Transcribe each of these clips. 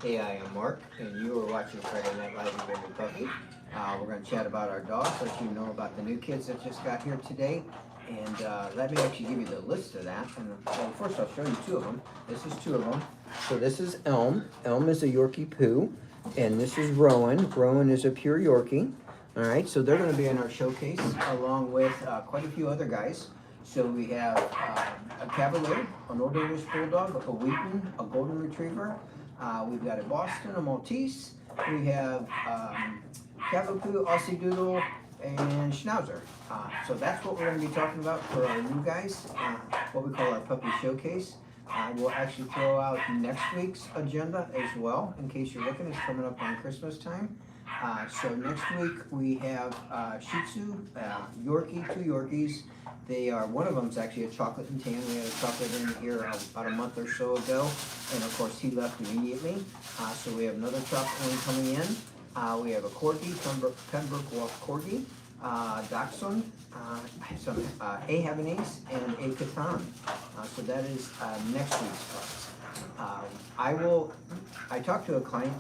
Hey, I am Mark, and you are watching Friday Night Live with Baby Puppy. We're going to chat about our dogs, let you know about the new kids that just got here today. And let me actually give you the list of that. And well, first I'll show you two of them. This is two of them. So this is Elm. Elm is a Yorkie Poo. And this is Rowan. Rowan is a pure Yorkie. All right, so they're going to be in our showcase along with quite a few other guys. So we have a Cavalier, an Old English Bulldog, a Wheaton, a Golden Retriever. We've got a Boston, a Maltise. We have Cavapoo, Aussie Doodle, and Schnauzer. So that's what we're going to be talking about for our new guys, what we call our puppy showcase. We'll actually throw out next week's agenda as well, in case you're looking. It's coming up on Christmas time. So next week we have Shih Tzu, Yorkie, two Yorkies. They are, one of them's actually a chocolate and tan. We had a chocolate in here about a month or so ago, and of course he left immediately. So we have another chocolate one coming in. We have a Corgi, Pembroke Wolf Corgi, Dachshund, some a Havanese, and a Poutons. So that is next week's class. I talked to a client,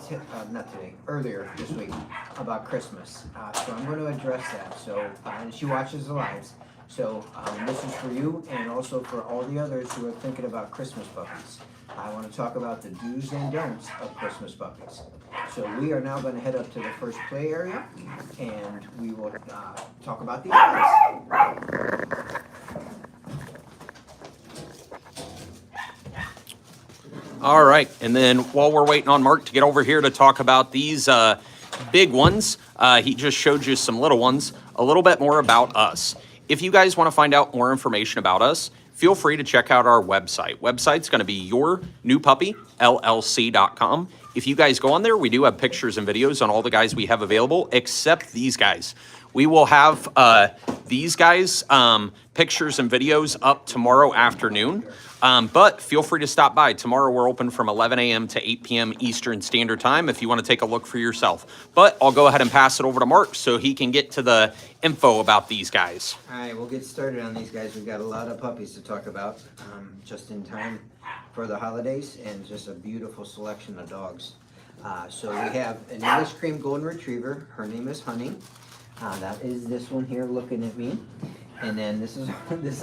not today, earlier this week, about Christmas. So I'm going to address that. So, and she watches the lives. So this is for you and also for all the others who are thinking about Christmas puppies. I want to talk about the do's and don'ts of Christmas puppies. So we are now going to head up to the first play area and we will talk about the others. All right, and then while we're waiting on Mark to get over here to talk about these big ones, he just showed you some little ones, a little bit more about us. If you guys want to find out more information about us, feel free to check out our website. Website's going to be yournewpuppyllc.com. If you guys go on there, we do have pictures and videos on all the guys we have available, except these guys. We will have these guys' pictures and videos up tomorrow afternoon. But feel free to stop by. Tomorrow we're open from 11 a.m. to 8 p.m. Eastern Standard Time if you want to take a look for yourself. But I'll go ahead and pass it over to Mark so he can get to the info about these guys. All right, we'll get started on these guys. We've got a lot of puppies to talk about just in time for the holidays and just a beautiful selection of dogs. So we have an English Cream Golden Retriever. Her name is Honey. That is this one here looking at me. And then this is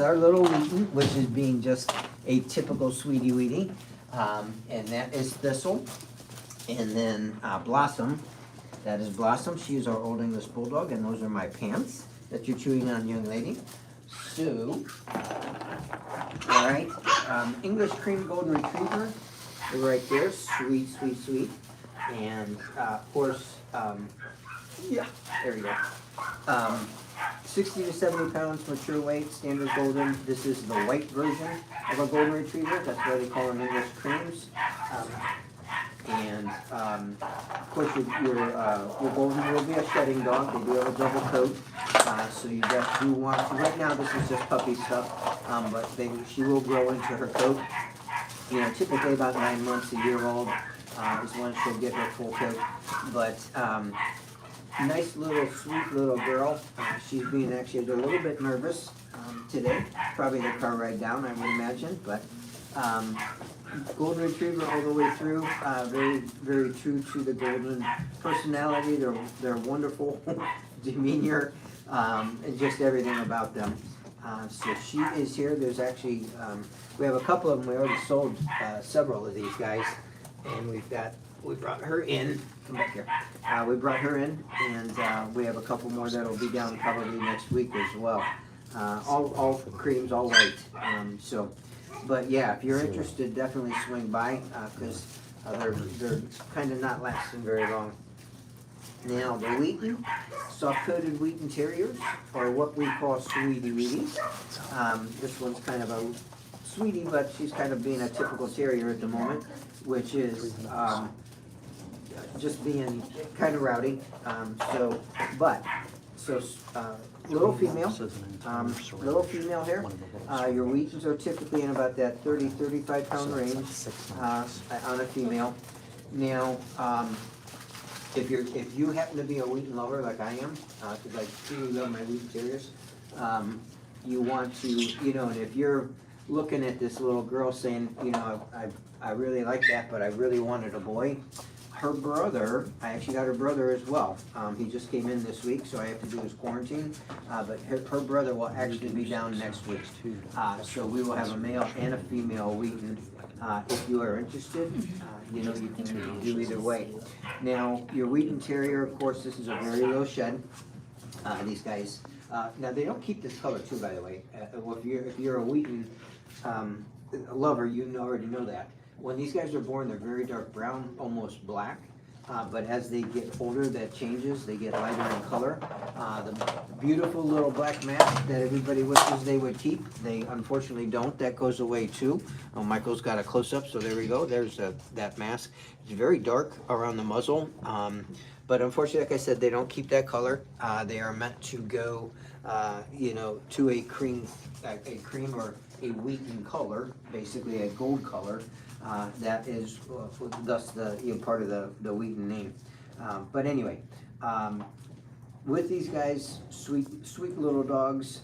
our little Wheaton, which is being just a typical sweetie weetie. And that is Thistle. And then Blossom, that is Blossom. She is our Old English Bulldog, and those are my pants that you're chewing on, young lady. So, all right, English Cream Golden Retriever, right there, sweet, sweet, sweet. And of course, yeah, there you go. 60 to 70 pounds mature weight, standard golden. This is the white version of a golden retriever. That's why they call them English creams. Of course, your golden will be a shedding dog. They do have a double coat, so you just do want to. Right now, this is just puppy stuff, but she will grow into her coat. You know, typically about 9 months, a year old is when she'll get her full coat. But nice little, sweet little girl. She's being actually a little bit nervous today. Probably the car ride down, I would imagine. But golden retriever all the way through. Very, very true to the golden personality. They're wonderful demeanor and just everything about them. So she is here. There's actually we have a couple of them. We already sold several of these guys, and we brought her in. Come back here. We brought her in, and we have a couple more that'll be down probably next week as well. All creams, all white. But yeah, if you're interested, definitely swing by because they're kind of not lasting very long. Now the Wheaton, soft-coated Wheaton Terriers, or what we call sweetie weeties. This one's kind of a sweetie, but she's kind of being a typical terrier at the moment, which is just being kind of rowdy. Little female here. Your Wheatons are typically in about that 30-35 pound range on a female. Now, if you happen to be a Wheaton lover like I am, because I truly love my Wheaton Terriers, you want to, and if you're looking at this little girl saying, you know, I really like that, but I really wanted a boy. Her brother, I actually got her brother as well. He just came in this week, so I have to do his quarantine. But her brother will actually be down next week. So we will have a male and a female Wheaton. If you are interested, you know, you can do either way. Now, your Wheaton Terrier, of course, this is a very low shed. These guys, now they don't keep this color too, by the way. Well, if you're a Wheaton lover, you already know that. When these guys are born, they're very dark brown, almost black. But as they get older, that changes. They get lighter in color. The beautiful little black mask that everybody wishes they would keep, they unfortunately don't. That goes away too. Oh, Michael's got a close-up, so there we go. There's that mask. It's very dark around the muzzle. But unfortunately, like I said, they don't keep that color. They are meant to go, you know, to a cream or a Wheaton color, basically a gold color. That is thus the part of the Wheaton name. But anyway, with these guys, sweet little dogs.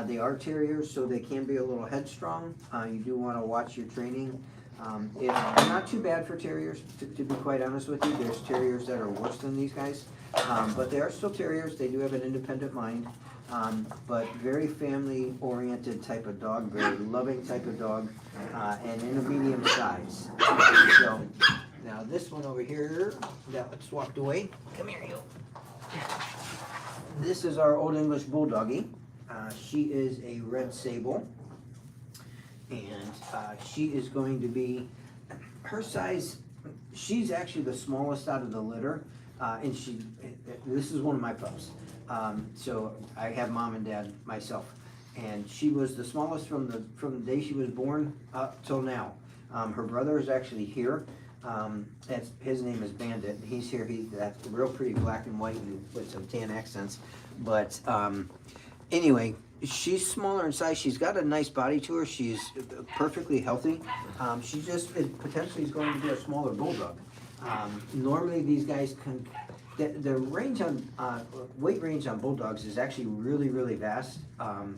They are terriers, so they can be a little headstrong. You do want to watch your training. It's not too bad for terriers, to be quite honest with you. There's terriers that are worse than these guys, but they are still terriers. They do have an independent mind, but very family-oriented type of dog, very loving type of dog, and in a medium size. So now this one over here that swapped away. Come here, you. This is our Old English Bulldoggy. She is a red sable. And she is going to be, her size, she's actually the smallest out of the litter, and this is one of my pups. So I have mom and dad myself, and she was the smallest from the day she was born up till now. Her brother is actually here. His name is Bandit. He's here. That's real pretty black and white and with some tan accents. But anyway. She's smaller in size. She's got a nice body to her. She's perfectly healthy. She just potentially is going to be a smaller bulldog. Normally, these guys can. The range on weight range on bulldogs is actually really vast. And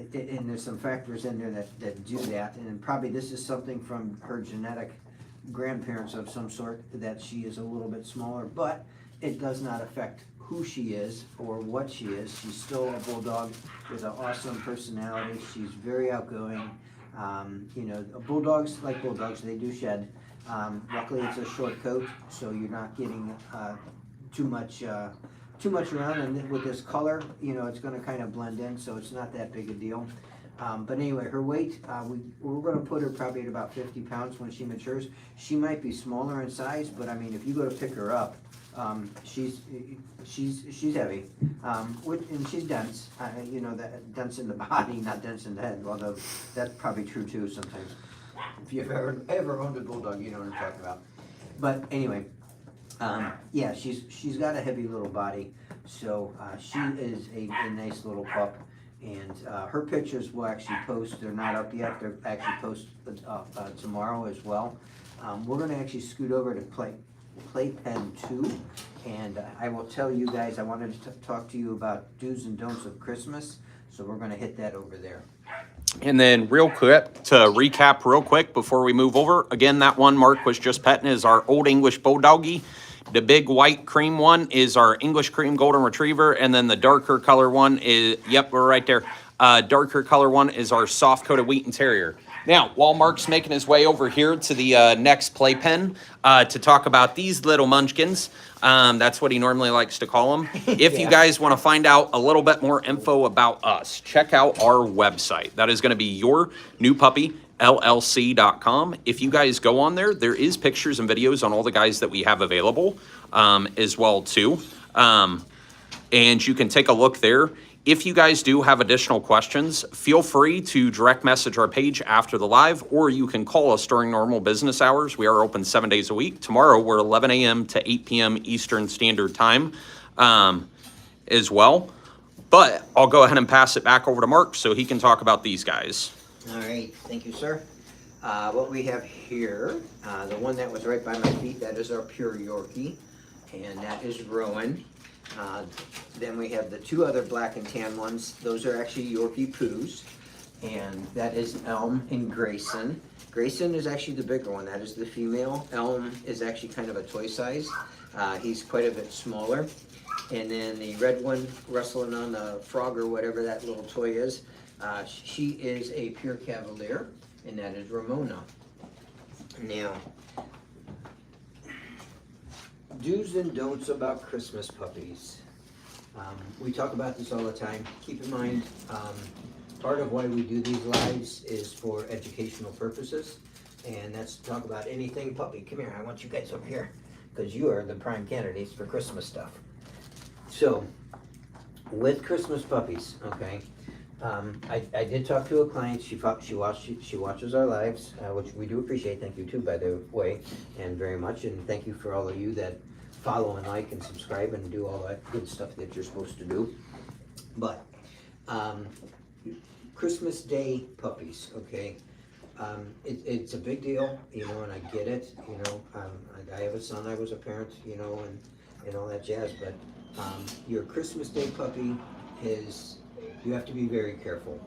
there's some factors in there that do that. And probably this is something from her genetic grandparents of some sort that she is a little bit smaller. But it does not affect who she is or what she is. She's still a bulldog with an awesome personality. She's very outgoing. You know, bulldogs, like bulldogs, they do shed. Luckily, it's a short coat, so you're not getting too much around. And with this color, you know, it's going to kind of blend in, so it's not that big a deal. But anyway, her weight, we're going to put her probably at about 50 pounds when she matures. She might be smaller in size, but I mean, if you go to pick her up, she's heavy, and she's dense. You know, that dense in the body, not dense in the head. Although that's probably true too sometimes. If you've ever owned a bulldog, you know what I'm talking about. But anyway, yeah, she's got a heavy little body, so she is a nice little pup. And her pictures will actually post. They're not up yet. They're actually posted tomorrow as well. We're going to actually scoot over to Playpen 2, and I will tell you guys, I wanted to talk to you about do's and don'ts of Christmas, so we're going to hit that over there. And then real quick, to recap real quick before we move over, again, that one Mark was just petting is our Old English Bulldoggy. The big white cream one is our English Cream Golden Retriever, and then the darker color one is, yep, we're right there. Darker color one is our soft-coated Wheaton Terrier. Now, while Mark's making his way over here to the next playpen to talk about these little munchkins, that's what he normally likes to call them. If you guys want to find out a little bit more info about us, check out our website. That is going to be yournewpuppyllc.com. If you guys go on there, there is pictures and videos on all the guys that we have available as well, too. And you can take a look there. If you guys do have additional questions, feel free to direct message our page after the live, or you can call us during normal business hours. We are open 7 days a week. Tomorrow, we're 11 a.m. to 8 p.m. Eastern Standard Time as well. But I'll go ahead and pass it back over to Mark so he can talk about these guys. All right. Thank you, sir. What we have here, the one that was right by my feet, that is our pure Yorkie, and that is Rowan. Then we have the two other black and tan ones. Those are actually Yorkie Poos. and that is Elm and Grayson. Grayson is actually the bigger one, that is the female. Elm is actually kind of a toy size. He's quite a bit smaller. And then the red one rustling on the frog or whatever that little toy is, she is a pure Cavalier, and that is Ramona. Now, do's and don'ts about Christmas puppies. We talk about this all the time. Keep in mind, part of why we do these lives is for educational purposes, and that's to talk about anything puppy. Come here, I want you guys over here, because you are the prime candidates for Christmas stuff. So, with Christmas puppies, okay, I did talk to a client. She watches our lives, which we do appreciate. Thank you too, by the way, and very much, and thank you for all of you that follow and like and subscribe and do all that good stuff that you're supposed to do. But Christmas Day puppies, okay, it's a big deal, you know, and I get it, you know. I have a son, I was a parent, you know, and all that jazz, but your Christmas Day puppy is, you have to be very careful.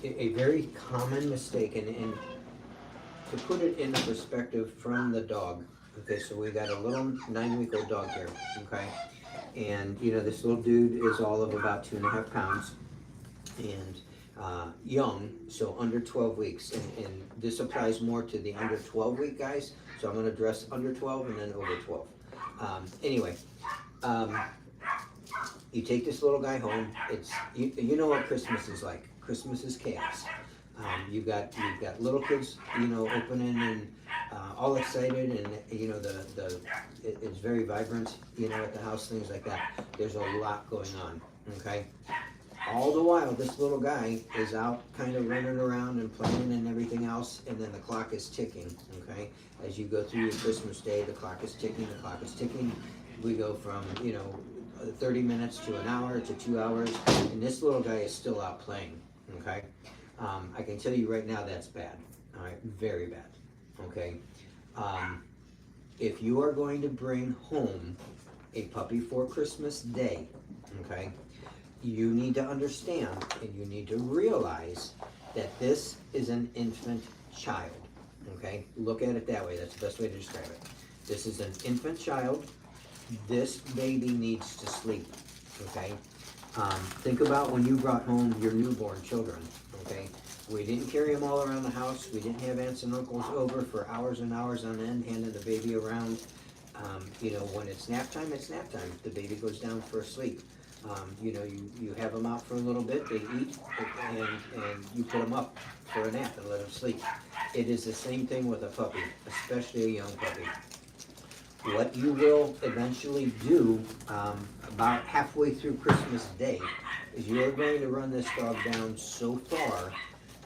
A very common mistake, and to put it in perspective from the dog, okay, so we got a little 9-week-old dog here, okay, and you know, this little dude is all of about 2.5 pounds, and young, so under 12 weeks, and this applies more to the under 12-week guys, so I'm going to address under 12 and then over 12. Anyway, you take this little guy home. It's you know what Christmas is like. Christmas is chaos. You've got little kids, you know, opening and all excited, and you know it's very vibrant, you know, at the house, things like that. There's a lot going on. Okay. All the while, this little guy is out kind of running around and playing and everything else, and then the clock is ticking, okay? As you go through your Christmas Day, the clock is ticking, the clock is ticking. We go from, you know, 30 minutes to an hour to 2 hours, and this little guy is still out playing, okay? I can tell you right now that's bad, all right? Very bad, okay? If you are going to bring home a puppy for Christmas Day, okay, you need to understand and you need to realize that this is an infant child, okay? Look at it that way. That's the best way to describe it. This is an infant child. This baby needs to sleep, okay? Think about when you brought home your newborn children, okay? We didn't carry them all around the house. We didn't have aunts and uncles over for hours and hours on end, handing the baby around. You know, when it's nap time, it's nap time. The baby goes down for a sleep. You know, you have them out for a little bit, they eat, and you put them up for a nap and let them sleep. It is the same thing with a puppy, especially a young puppy. What you will eventually do about halfway through Christmas Day is you're going to run this dog down so far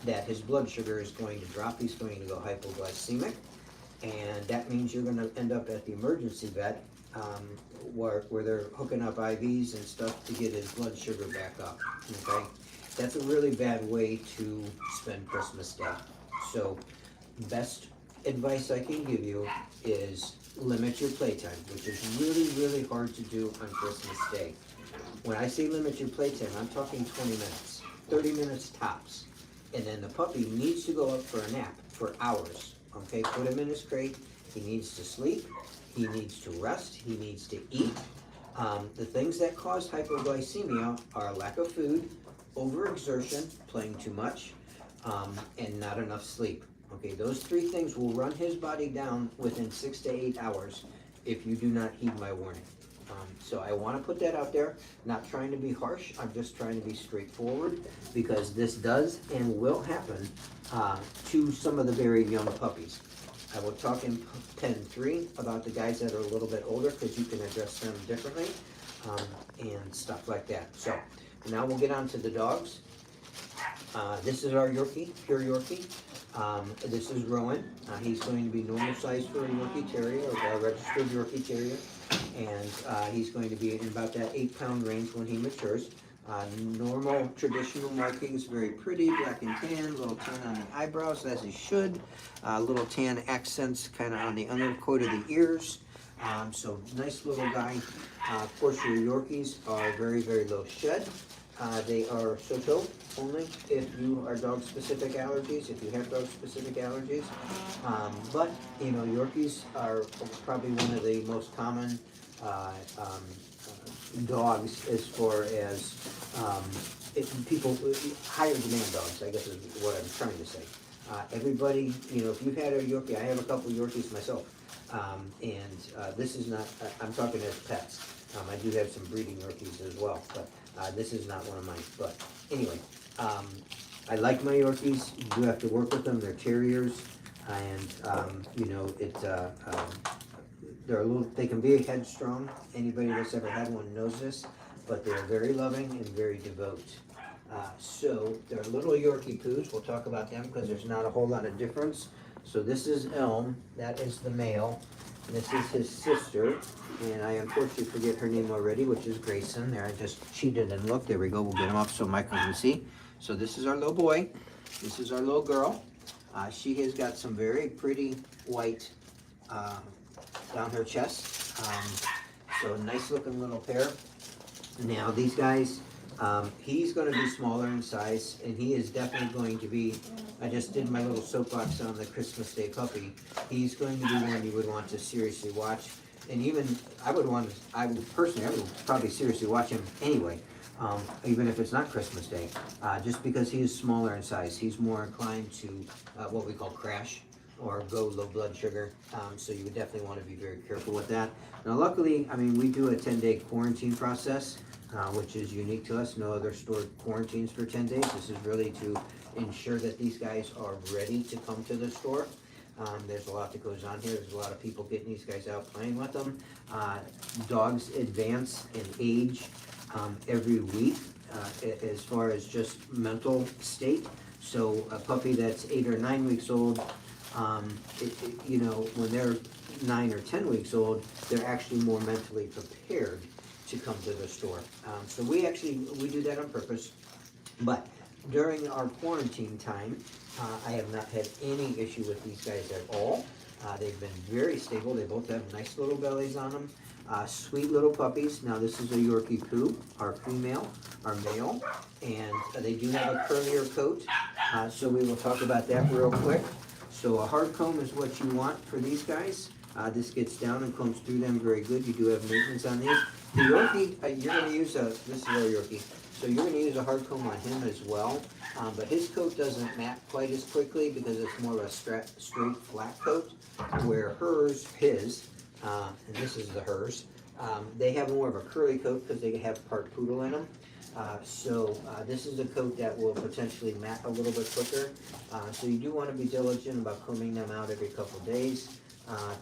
that his blood sugar is going to drop. He's going to go hypoglycemic, and that means you're going to end up at the emergency vet where they're hooking up IVs and stuff to get his blood sugar back up, okay? That's a really bad way to spend Christmas Day. So, best advice I can give you is limit your playtime, which is really, really hard to do on Christmas Day. When I say limit your playtime, I'm talking 20 minutes, 30 minutes tops. And then the puppy needs to go up for a nap for hours, okay? Put him in his crate. He needs to sleep. He needs to rest. He needs to eat. The things that cause hypoglycemia are lack of food, overexertion, playing too much, and not enough sleep. Okay, those 3 things will run his body down within 6 to 8 hours if you do not heed my warning. So I want to put that out there, not trying to be harsh. I'm just trying to be straightforward, because this does and will happen to some of the very young puppies. I will talk in Pen 3 about the guys that are a little bit older, because you can address them differently and stuff like that. So now we'll get on to the dogs. This is our Yorkie, pure Yorkie. This is Rowan. He's going to be normal size for a Yorkie Terrier, or a registered Yorkie Terrier. And he's going to be in about that 8-pound range when he matures. Normal traditional markings, very pretty, black and tan, little tan on the eyebrows, as he should. Little tan accents kind of on the undercoat of the ears. So nice little guy. Of course, your Yorkies are very, very low shed. They are Soto only if you are dog-specific allergies, if you have dog-specific allergies. But, you know, Yorkies are probably one of the most common dogs as far as people, higher demand dogs, I guess is what I'm trying to say. Everybody, you know, if you've had a Yorkie, I have a couple Yorkies myself, and this is not, I'm talking as pets. I do have some breeding Yorkies as well, but this is not one of mine. But anyway, I like my Yorkies. You do have to work with them. They're Terriers, and you know, they're a little. They can be headstrong. Anybody that's ever had one knows this, but they're very loving and very devout. So they're little Yorkie poos. We'll talk about them because there's not a whole lot of difference. So this is Elm. That is the male. This is his sister, and I unfortunately forget her name already, which is Grayson. There, I just cheated and looked. There we go. We'll get him up so Michael can see. So this is our little boy. This is our little girl. She has got some very pretty white down her chest. So nice looking little pair. Now these guys, he's going to be smaller in size, and he is definitely going to be, I just did my little soapbox on the Christmas Day puppy. He's going to be one you would want to seriously watch. And even, I would probably seriously watch him anyway, even if it's not Christmas Day, just because he is smaller in size. He's more inclined to what we call crash or go low blood sugar, so you would definitely want to be very careful with that. Now luckily, I mean, we do a 10-day quarantine process, which is unique to us. No other store quarantines for 10 days. This is really to ensure that these guys are ready to come to the store. There's a lot that goes on here. There's a lot of people getting these guys out playing with them. Dogs advance in age every week as far as just mental state. So a puppy that's 8 or 9 weeks old, you know, when they're 9 or 10 weeks old, they're actually more mentally prepared to come to the store. So we do that on purpose. But during our quarantine time, I have not had any issue with these guys at all. They've been very stable. They both have nice little bellies on them. Sweet little puppies. Now this is a Yorkie Poo, our female, our male, and they do have a curlier coat. So we will talk about that real quick. So a hard comb is what you want for these guys. This gets down and combs through them very good. You do have maintenance on these. The Yorkie, you're going to use this is our Yorkie. So you're going to use a hard comb on him as well. But his coat doesn't mat quite as quickly because it's more of a straight, flat coat, where his, and this is the hers, they have more of a curly coat because they have part poodle in them. So this is a coat that will potentially mat a little bit quicker. So you do want to be diligent about combing them out every couple days.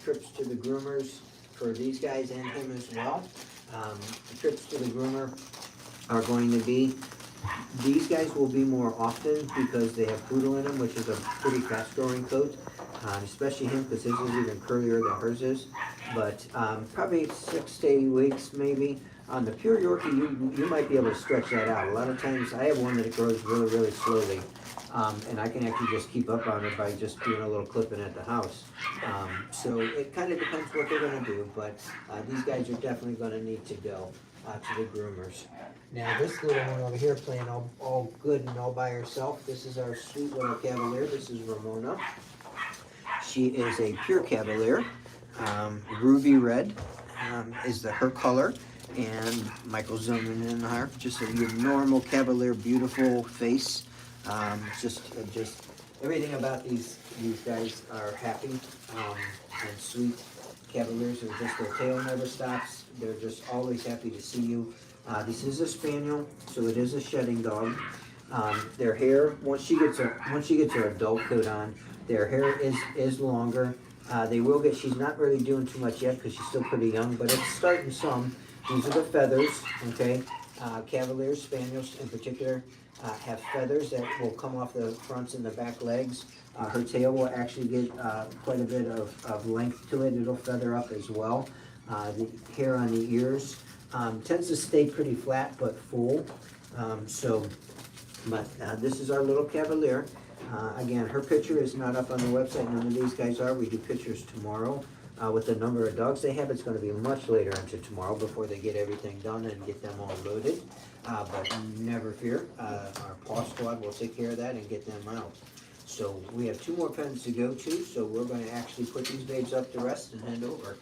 Trips to the groomers for these guys and him as well. Trips to the groomer are going to be, these guys will be more often because they have poodle in them, which is a pretty fast growing coat. Especially him because his is even curlier than hers is. But probably 6 to 8 weeks maybe. On the pure Yorkie, you might be able to stretch that out. A lot of times, I have one that grows really, really slowly. And I can actually just keep up on it by just doing a little clipping at the house. So it kind of depends what they're going to do. But these guys are definitely going to need to go to the groomers. Now this little one over here playing all good and all by herself. This is our sweet little Cavalier. This is Ramona. She is a pure Cavalier. Ruby red is her color. And Michael zooming in on her. Just your normal Cavalier, beautiful face. Just everything about these guys are happy and sweet. Cavaliers are just, their tail never stops. They're just always happy to see you. This is a Spaniel, so it is a shedding dog. Their hair, once she gets her adult coat on, their hair is longer. They will get, she's not really doing too much yet because she's still pretty young, but it's starting some. These are the feathers, okay? Cavaliers, Spaniels in particular, have feathers that will come off the fronts and the back legs. Her tail will actually get quite a bit of length to it. It'll feather up as well. The hair on the ears tends to stay pretty flat but full. This is our little Cavalier. Again, her picture is not up on the website. None of these guys are. We do pictures tomorrow. with the number of dogs they have, it's gonna be much later into tomorrow before they get everything done and get them all loaded. But never fear, our paw squad will take care of that and get them out. So we have 2 more pens to go to, so we're gonna actually put these babes up to rest and hand over.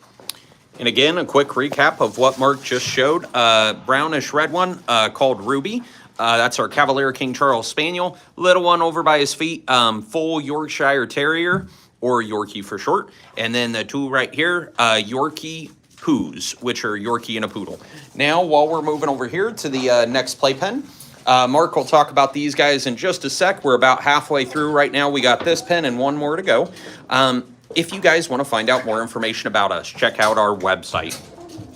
And again, a quick recap of what Mark just showed. Brownish red one called Ruby. That's our Cavalier King Charles Spaniel. Little one over by his feet, full Yorkshire Terrier, or Yorkie for short. And then the 2 right here, Yorkie Poos, which are Yorkie and a Poodle. Now, while we're moving over here to the next playpen, Mark will talk about these guys in just a sec. We're about halfway through right now. We got this pen and 1 more to go. If you guys want to find out more information about us, check out our website.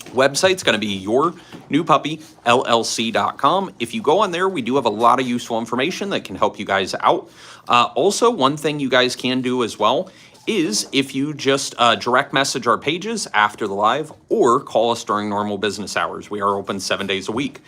Website's going to be yournewpuppyllc.com. If you go on there, we do have a lot of useful information that can help you guys out. Also, one thing you guys can do as well is if you just direct message our pages after the live or call us during normal business hours. We are open 7 days a week.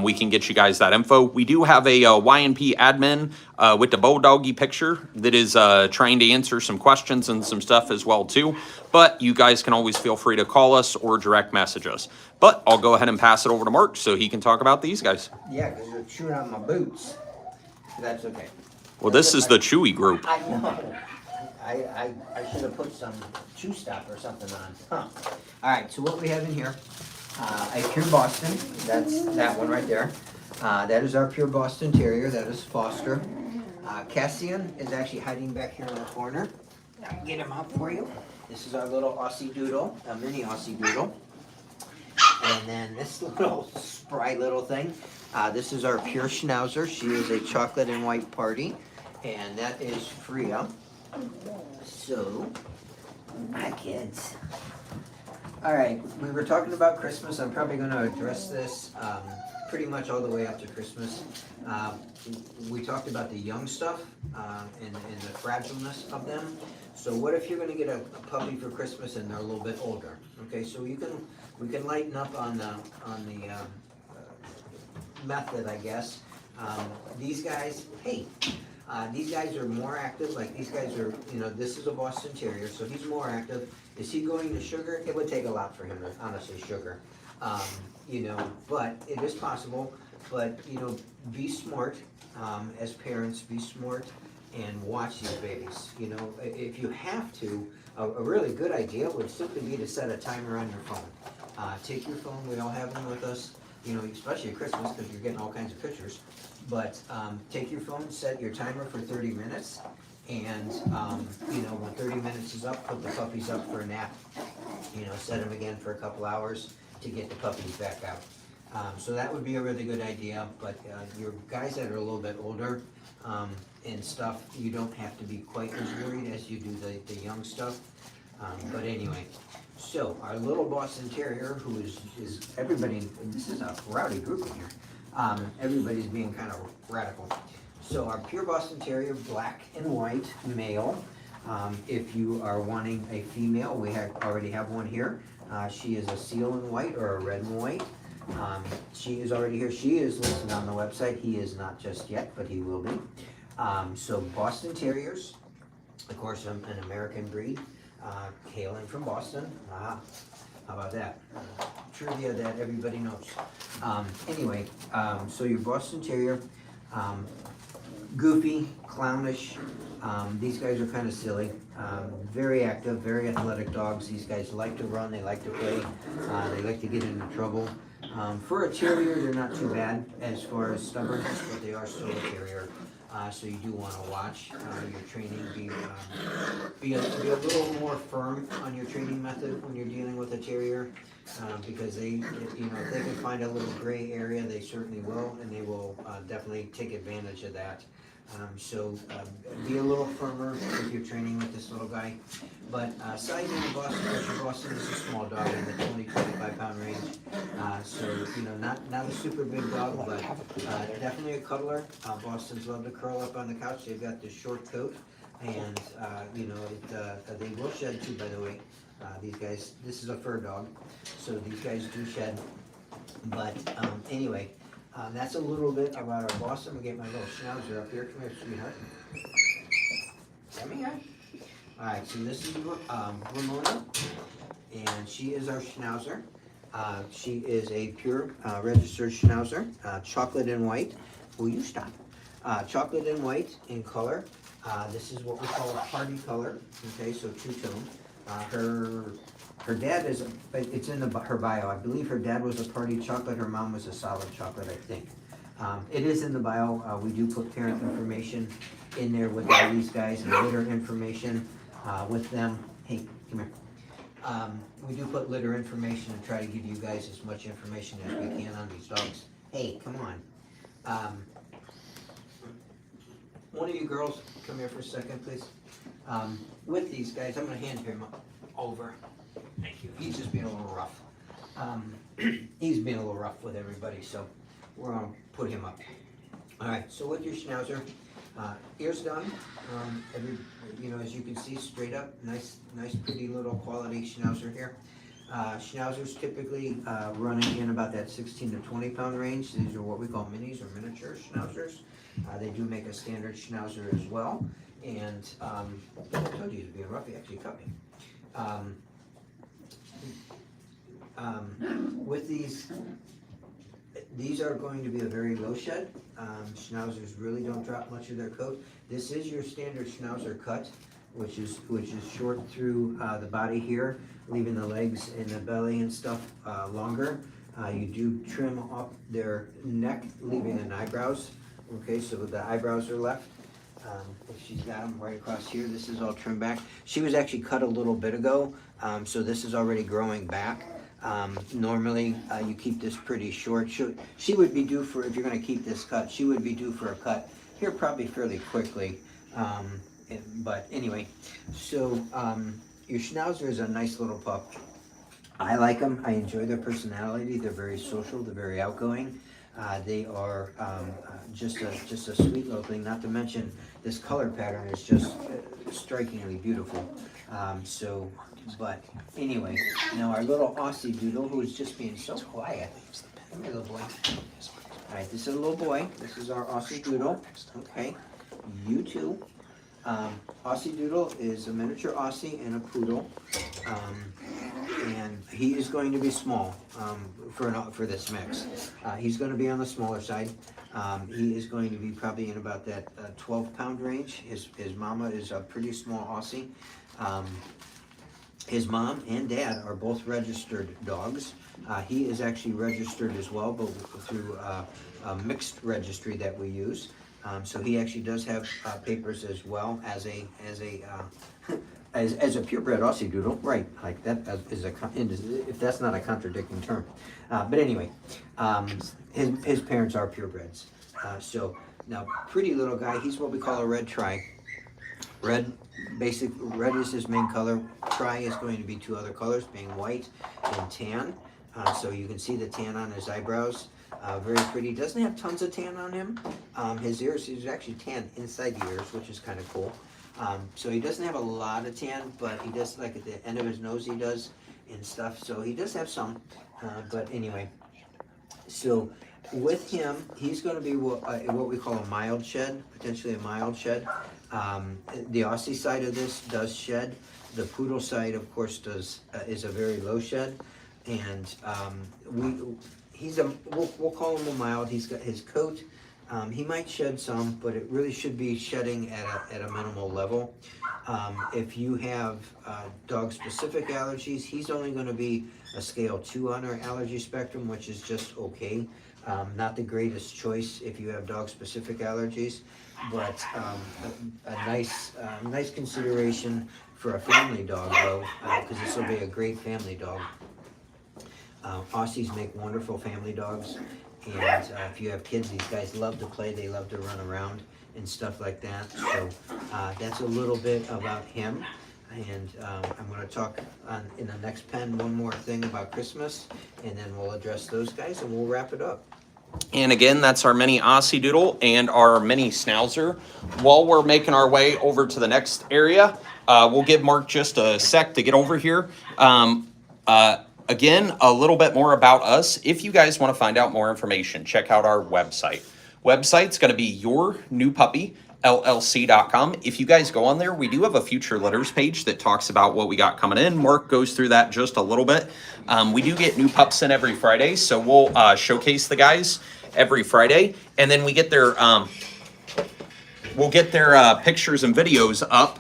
We can get you guys that info. We do have a YNP admin with the Bulldoggy picture that is trying to answer some questions and some stuff as well too. But you guys can always feel free to call us or direct message us. But I'll go ahead and pass it over to Mark so he can talk about these guys. Yeah, because they're chewing on my boots. That's okay. Well, this is the Chewy group. I know. I should have put some chew stop or something on. Huh. All right, so what we have in here, a pure Boston. That's that one right there. That is our pure Boston Terrier. That is Foster. Cassian is actually hiding back here in the corner. I can get him out for you. This is our little Aussie Doodle, a mini Aussie Doodle. And then this little spry little thing, this is our pure Schnauzer. She is a chocolate and white party. And that is Freya. So, hi kids. Alright, we were talking about Christmas. I'm probably going to address this pretty much all the way up to Christmas. We talked about the young stuff and the fragileness of them. So what if you're going to get a puppy for Christmas and they're a little bit older? Okay, so we can lighten up on the method, I guess. These guys, hey. These guys are more active, like these guys are, this is a Boston Terrier, so he's more active. Is he going to sugar? It would take a lot for him to honestly sugar. But it is possible. But, be smart as parents, be smart and watch these babies. If you have to, a really good idea would simply be to set a timer on your phone. Take your phone, we all have them with us, especially at Christmas because you're getting all kinds of pictures. But take your phone, set your timer for 30 minutes, and when 30 minutes is up, put the puppies up for a nap. Set them again for a couple hours to get the puppies back out. So that would be a really good idea, but your guys that are a little bit older and stuff, you don't have to be quite as worried as you do the young stuff. But anyway, so our little Boston Terrier, who is everybody, this is a rowdy group in here. Everybody's being kind of radical. So our pure Boston Terrier, black and white, male. If you are wanting a female, we already have one here. She is a seal and white or a red and white. She is already here. She is listed on the website. He is not just yet, but he will be. So Boston Terriers, of course, an American breed, hailing from Boston. How about that? Trivia that everybody knows. Anyway, so your Boston Terrier, goofy, clownish. These guys are kind of silly. Very active, very athletic dogs. These guys like to run, they like to play, they like to get into trouble. For a Terrier, they're not too bad as far as stubbornness, but they are still a Terrier. So you do want to watch your training. Be a little more firm on your training method when you're dealing with a Terrier, because they, if they can find a little gray area, they certainly will, and they will definitely take advantage of that. So be a little firmer if you're training with this little guy. But size in the Boston is a small dog in the 20-25 pound range. So not a super big dog, but definitely a cuddler. Bostons love to curl up on the couch. They've got this short coat, and they will shed too. By the way, these guys. This is a fur dog, so these guys do shed. But anyway. That's a little bit about our Boston. I'm going to get my little Schnauzer up here. Come here, sweetheart. Come here. Alright, so this is Ramona. and she is our Schnauzer. She is a pure registered Schnauzer, chocolate and white. Will you stop? Chocolate and white in color. This is what we call a party color. Okay, so two-tone. Her dad is, it's in her bio. I believe her dad was a party chocolate. Her mom was a solid chocolate, I think. It is in the bio. We do put parent information in there with all these guys and litter information with them. Hey, come here. We do put litter information and try to give you guys as much information as we can on these dogs. Hey, come on. One of you girls, come here for a second, please. With these guys, I'm going to hand him over. Thank you. He's just being a little rough. He's being a little rough with everybody, so we're going to put him up. All right, so with your Schnauzer, ears done. As you can see, straight up, nice, pretty little quality Schnauzer here. Schnauzers typically running in about that 16 to 20 pound range. These are what we call minis or miniature Schnauzers. They do make a standard Schnauzer as well. And I told you he was being rough, he actually cut me. With these are going to be a very low shed. Schnauzers really don't drop much of their coat. This is your standard Schnauzer cut, which is short through the body here, leaving the legs and the belly and stuff longer. You do trim up their neck, leaving an eyebrows. Okay, so the eyebrows are left. She's got them right across here. This is all trimmed back. She was actually cut a little bit ago, so this is already growing back. Normally, you keep this pretty short. She would be due for, if you're going to keep this cut, she would be due for a cut here probably fairly quickly. But anyway, so your Schnauzer is a nice little pup. I like them. I enjoy their personality. They're very social. They're very outgoing. They are just a sweet little thing. Not to mention, this color pattern is just strikingly beautiful. But anyway, now our little Aussie Doodle, who is just being so quiet. Come here, little boy. All right, this is a little boy. This is our Aussie Doodle. Okay, you too. Aussie Doodle is a miniature Aussie and a poodle. And he is going to be small for this mix. He's going to be on the smaller side. He is going to be probably in about that 12 pound range. His mama is a pretty small Aussie. His mom and dad are both registered dogs. He is actually registered as well, but through a mixed registry that we use. So he actually does have papers as well as a purebred Aussie Doodle, right? Like that is if that's not a contradicting term. But anyway, his parents are purebreds. So now, pretty little guy. He's what we call a red tri. Red is his main color. Tri is going to be two other colors, being white and tan. So you can see the tan on his eyebrows. Very pretty. Doesn't have tons of tan on him. His ears, he's actually tan inside the ears, which is kind of cool. So he doesn't have a lot of tan, but he does, like at the end of his nose he does and stuff. So he does have some. But anyway, so with him, he's going to be what we call a mild shed, potentially a mild shed. The Aussie side of this does shed. The poodle side, of course, is a very low shed. And we'll call him a mild. He's got his coat. He might shed some, but it really should be shedding at a minimal level. If you have dog-specific allergies, he's only going to be a scale 2 on our allergy spectrum, which is just okay. Not the greatest choice if you have dog-specific allergies, but a nice consideration for a family dog, though, because this will be a great family dog. Aussies make wonderful family dogs. And if you have kids, these guys love to play. They love to run around and stuff like that. So that's a little bit about him. And I'm going to talk in the next pen one more thing about Christmas, and then we'll address those guys and we'll wrap it up. And again, that's our mini Aussie Doodle and our mini Schnauzer. While we're making our way over to the next area, we'll give Mark just a sec to get over here. Again, a little bit more about us. If you guys want to find out more information, check out our website. Website's going to be yournewpuppy, llc.com. If you guys go on there, we do have a future litters page that talks about what we got coming in. Mark goes through that just a little bit. We do get new pups in every Friday, so we'll showcase the guys every Friday, and then we get their we'll get their pictures and videos up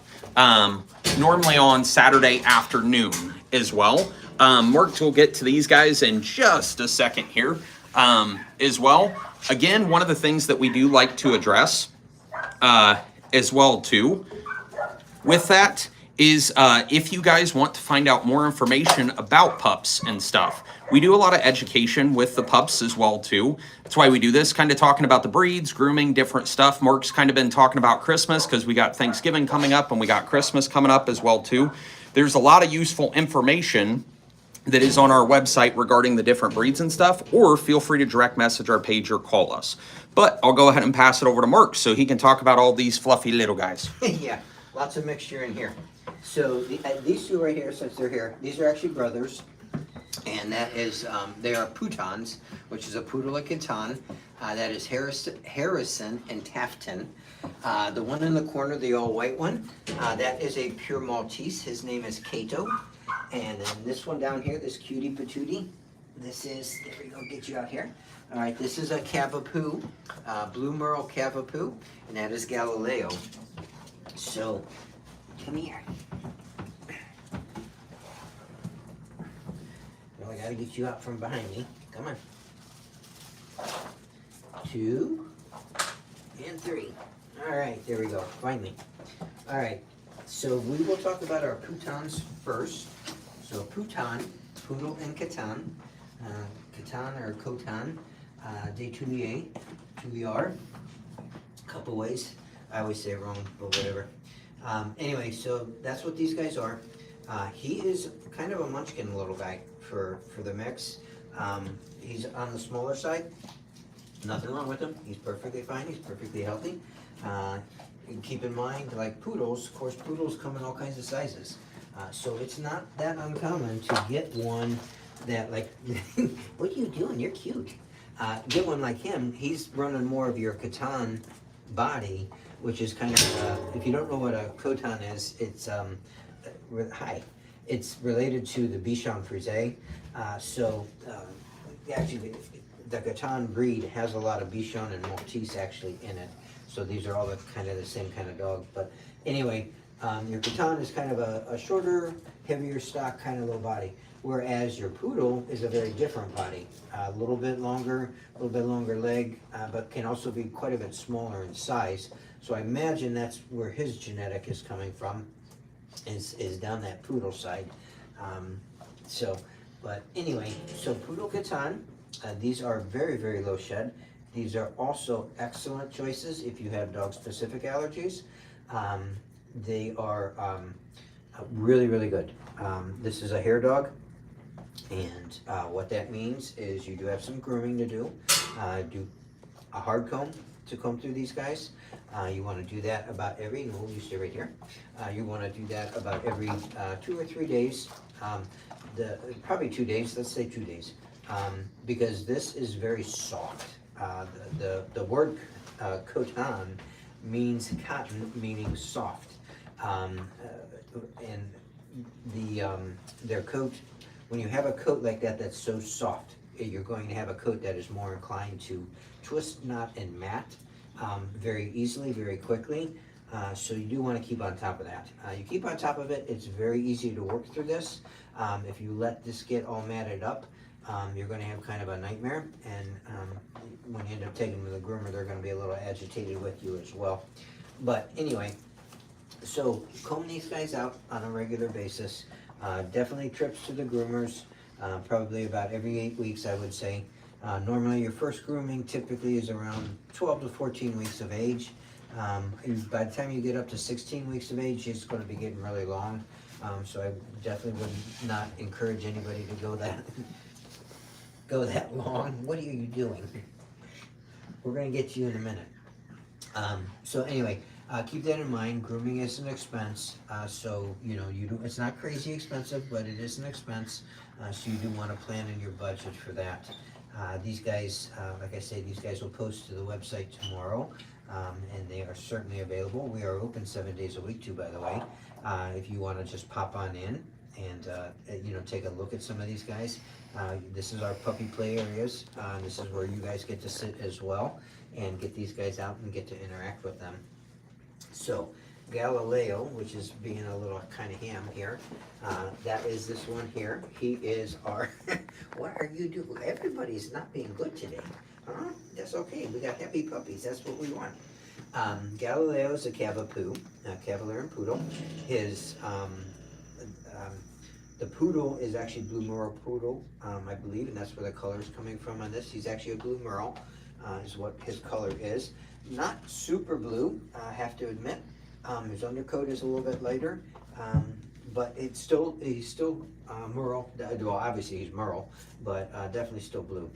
normally on Saturday afternoon as well. Mark will get to these guys in just a second here as well. Again, one of the things that we do like to address as well too with that is if you guys want to find out more information about pups and stuff, we do a lot of education with the pups as well too. That's why we do this, kind of talking about the breeds, grooming, different stuff. Mark's kind of been talking about Christmas because we got Thanksgiving coming up and we got Christmas coming up as well too. There's a lot of useful information that is on our website regarding the different breeds and stuff, or feel free to direct message our page or call us. But I'll go ahead and pass it over to Mark so he can talk about all these fluffy little guys. Yeah, lots of mixture in here. So these two right here, since they're here, these are actually brothers, and that is, they are Poutons, which is a poodle and Coton. That is Harrison and Tafton. The one in the corner, the all white one, that is a pure Maltese. His name is Kato. And then this one down here, this cutie patootie, this is, there we go, get you out here. All right, this is a Cavapoo, blue merle Cavapoo, and that is Galileo. So, come here. Well, I gotta get you out from behind me. Come on. 2 and 3. All right, there we go, find me. All right, so we will talk about our Poutons first. So Pouton, poodle and Coton, Coton or Coton, de Tulier, couple ways. I always say it wrong, but whatever. Anyway, so that's what these guys are. He is kind of a munchkin little guy for the mix. He's on the smaller side. Nothing wrong with him. He's perfectly fine. He's perfectly healthy. Keep in mind, like poodles, of course, poodles come in all kinds of sizes. So it's not that uncommon to get one that, like, what are you doing? You're cute. Get one like him. He's running more of your Coton body, which is kind of, if you don't know what a Coton is, it's, it's related to the Bichon Frise. Actually, the Coton breed has a lot of Bichon and Maltese actually in it. So these are all the kind of the same kind of dog. But anyway, your Coton is kind of a shorter, heavier stock kind of little body, whereas your poodle is a very different body. A little bit longer leg, but can also be quite a bit smaller in size. So I imagine that's where his genetic is coming from, is down that poodle side. But anyway, so poodle Coton, these are very, very low shed. These are also excellent choices if you have dog-specific allergies. They are really, really good. This is a hair dog, and what that means is you do have some grooming to do. Do a hard comb to comb through these guys. You want to do that about every, no, you stay right here. You want to do that about every 2 or 3 days. Probably 2 days, let's say 2 days. Because this is very soft. The word Coton means cotton, meaning soft. And their coat, when you have a coat like that that's so soft, you're going to have a coat that is more inclined to twist, knot, and mat very easily, very quickly. So you do want to keep on top of that. You keep on top of it, it's very easy to work through this. If you let this get all matted up, you're going to have kind of a nightmare, and when you end up taking them to the groomer, they're going to be a little agitated with you as well. But anyway, so comb these guys out on a regular basis. Definitely trips to the groomers, probably about every 8 weeks, I would say. Normally your first grooming typically is around 12 to 14 weeks of age. By the time you get up to 16 weeks of age, it's going to be getting really long. So I definitely would not encourage anybody to go that long. What are you doing? We're going to get you in a minute. So anyway, keep that in mind. Grooming is an expense. So, you know, it's not crazy expensive, but it is an expense. So you do want to plan in your budget for that. These guys, like I say, these guys will post to the website tomorrow. and they are certainly available. We are open 7 days a week too, by the way. If you want to just pop on in and take a look at some of these guys. This is our puppy play areas. This is where you guys get to sit as well and get these guys out and get to interact with them. So Galileo, which is being a little kind of ham here, that is this one here. He is our, what are you doing? Everybody's not being good today. Huh? That's okay, we got happy puppies, that's what we want. Galileo is a Cavapoo, Cavalier and Poodle. The Poodle is actually Blue Merle Poodle, I believe, and that's where the color is coming from on this. He's actually a Blue Merle, is what his color is. Not super blue, I have to admit. His undercoat is a little bit lighter, but he's still Merle. Well, obviously he's Merle, but definitely still blue.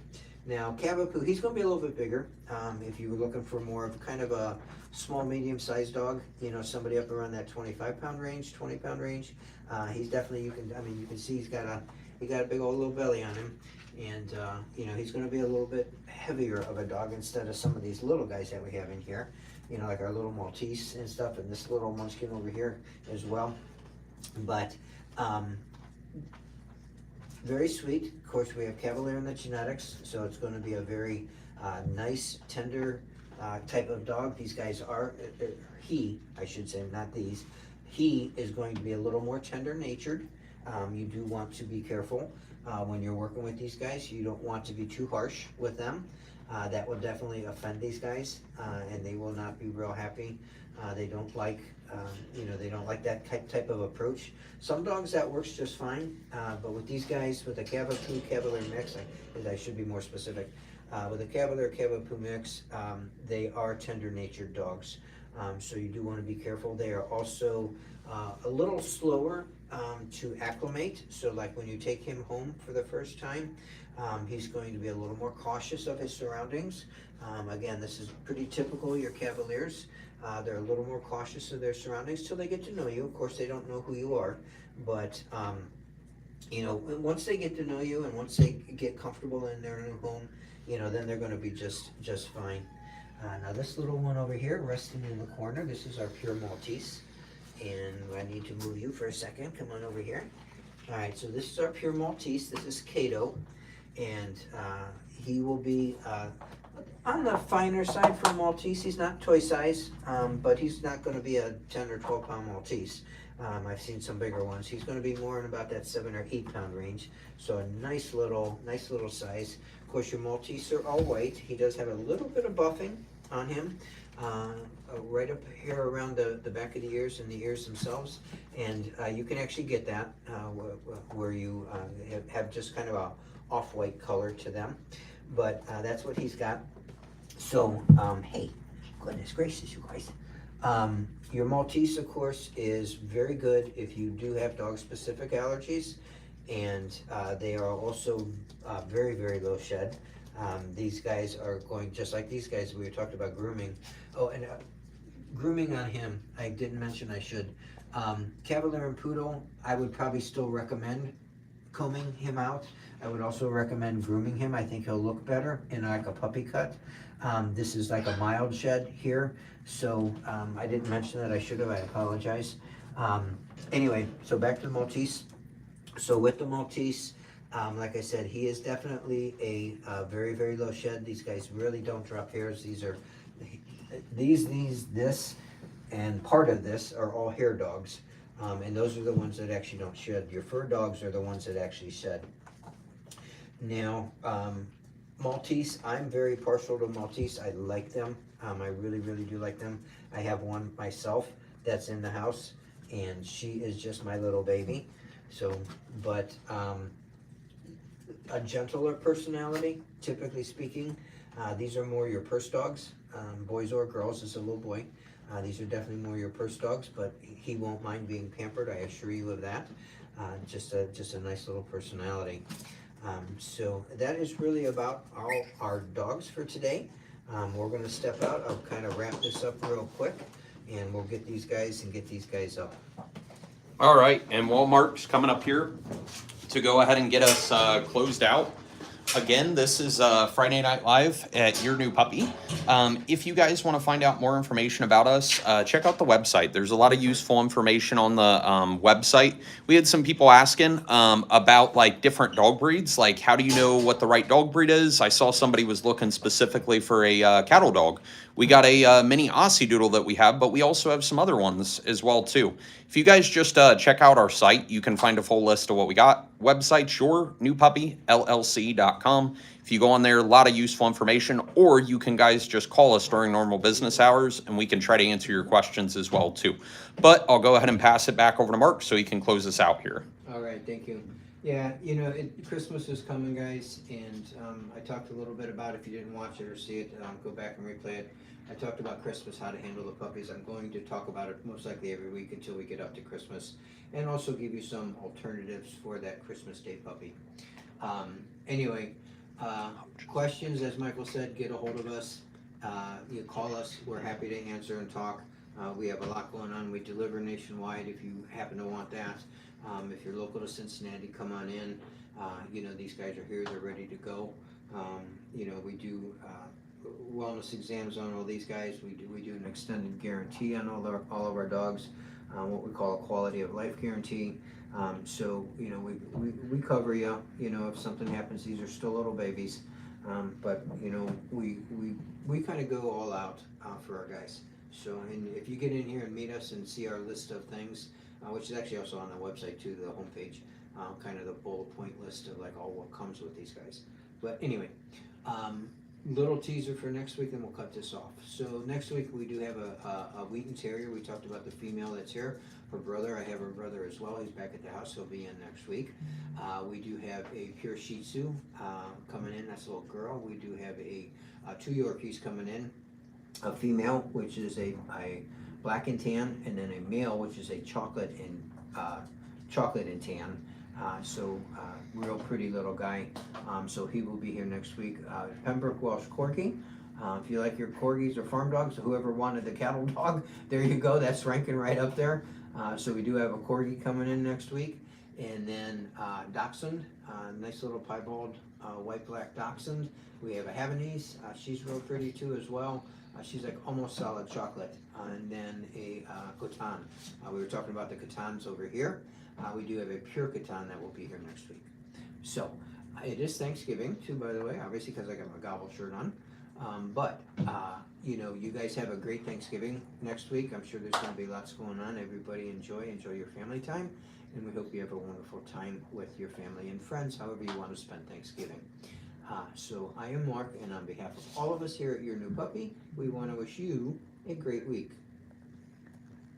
Now Cavapoo, he's going to be a little bit bigger. If you were looking for more of kind of a small, medium-sized dog, somebody up around that 25-pound range, 20-pound range, he's definitely, you can see he got a big old little belly on him, and he's going to be a little bit heavier of a dog instead of some of these little guys that we have in here. Like our little Maltese and stuff, and this little munchkin over here as well. But very sweet. Of course, we have Cavalier in the genetics, so it's going to be a very nice, tender type of dog. These guys are, I should say, not these. He is going to be a little more tender-natured. You do want to be careful when you're working with these guys. You don't want to be too harsh with them. That will definitely offend these guys, and they will not be real happy. They don't like, they don't like that type of approach. Some dogs that works just fine, but with these guys, with the Cavapoo Cavalier mix, I should be more specific. With the Cavalier Cavapoo mix, they are tender-natured dogs, so you do want to be careful. They are also a little slower to acclimate. So, like when you take him home for the first time, he's going to be a little more cautious of his surroundings. Again, this is pretty typical of your Cavaliers. They're a little more cautious of their surroundings till they get to know you. Of course, they don't know who you are, but once they get to know you and once they get comfortable in their new home, then they're going to be just fine. Now this little one over here, resting in the corner, this is our pure Maltese, and I need to move you for a second. Come on over here. All right, so this is our pure Maltese. This is Cato, and he will be on the finer side for Maltese. He's not toy size, but he's not going to be a 10 or 12 pound Maltese. I've seen some bigger ones. He's going to be more in about that 7 or 8 pound range. So a nice little size. Of course, your Maltese are all white. He does have a little bit of buffing on him, right up here around the back of the ears and the ears themselves. And you can actually get that where you have just kind of a off-white color to them. But that's what he's got. So, hey, goodness gracious, you guys. Your Maltese, of course, is very good if you do have dog-specific allergies, and they are also very, very low shed. These guys are going, just like these guys, we talked about grooming. Oh, and grooming on him, I didn't mention, I should. Cavalier and Poodle, I would probably still recommend combing him out. I would also recommend grooming him. I think he'll look better in like a puppy cut. This is like a mild shed here, so I didn't mention that. I should have. I apologize. Anyway, so back to the Maltese. So with the Maltese, like I said, he is definitely a very, very low shed. These guys really don't drop hairs. These are this, and part of this are all hair dogs, and those are the ones that actually don't shed. Your fur dogs are the ones that actually shed. Now, Maltese, I'm very partial to Maltese. I like them. I really, really do like them. I have one myself that's in the house, and she is just my little baby. So, but a gentler personality, typically speaking. These are more your purse dogs, boys or girls. This is a little boy. These are definitely more your purse dogs, but he won't mind being pampered. I assure you of that. Just a nice little personality. So that is really about all our dogs for today. We're going to step out. I'll kind of wrap this up real quick, and we'll get these guys up. All right, and Walmart's coming up here to go ahead and get us closed out. Again, this is Friday Night Live at Your New Puppy. If you guys want to find out more information about us, check out the website. There's a lot of useful information on the website. We had some people asking about like different dog breeds, like how do you know what the right dog breed is? I saw somebody was looking specifically for a cattle dog. We got a mini Aussie Doodle that we have, but we also have some other ones as well too. If you guys just check out our site, you can find a full list of what we got. Website, yournewpuppyllc.com. If you go on there, a lot of useful information, or you can guys just call us during normal business hours and we can try to answer your questions as well too. But I'll go ahead and pass it back over to Mark so he can close us out here. All right, thank you. Yeah, you know, Christmas is coming, guys, and I talked a little bit about, if you didn't watch it or see it, go back and replay it. I talked about Christmas, how to handle the puppies. I'm going to talk about it most likely every week until we get up to Christmas, and also give you some alternatives for that Christmas Day puppy. Anyway, questions, as Michael said, get a hold of us. You call us, we're happy to answer and talk. We have a lot going on. We deliver nationwide if you happen to want that. If you're local to Cincinnati, come on in. You know, these guys are here, they're ready to go. You know, we do wellness exams on all these guys. We do an extended guarantee on all of our dogs, what we call a quality of life guarantee. So, you know, we cover you, you know, if something happens. These are still little babies. But, you know, we kind of go all out for our guys. So, and if you get in here and meet us and see our list of things, which is actually also on the website too, the homepage, kind of the bullet point list of like all what comes with these guys. But anyway, little teaser for next week, then we'll cut this off. So next week we do have a Wheaton Terrier. We talked about the female that's here. Her brother, I have her brother as well. He's back at the house. He'll be in next week. We do have a pure Shih Tzu coming in. That's a little girl. We do have a 2 Yorkies coming in. A female, which is a black and tan, and then a male, which is a chocolate and tan. Real pretty little guy. So he will be here next week. Pembroke Welsh Corgi. If you like your corgis or farm dogs, or whoever wanted the cattle dog, there you go. That's ranking right up there. So we do have a corgi coming in next week, and then Dachshund, nice little piebald white-black Dachshund. We have a Havanese. She's real pretty too as well. She's like almost solid chocolate. And then a Coton. We were talking about the Cotons over here. We do have a pure Coton that will be here next week. So it is Thanksgiving too, by the way, obviously because I got my gobble shirt on. You know, you guys have a great Thanksgiving next week. I'm sure there's going to be lots going on. Everybody enjoy your family time, and we hope you have a wonderful time with your family and friends, however you want to spend Thanksgiving. So I am Mark, and on behalf of all of us here at Your New Puppy, we want to wish you a great week.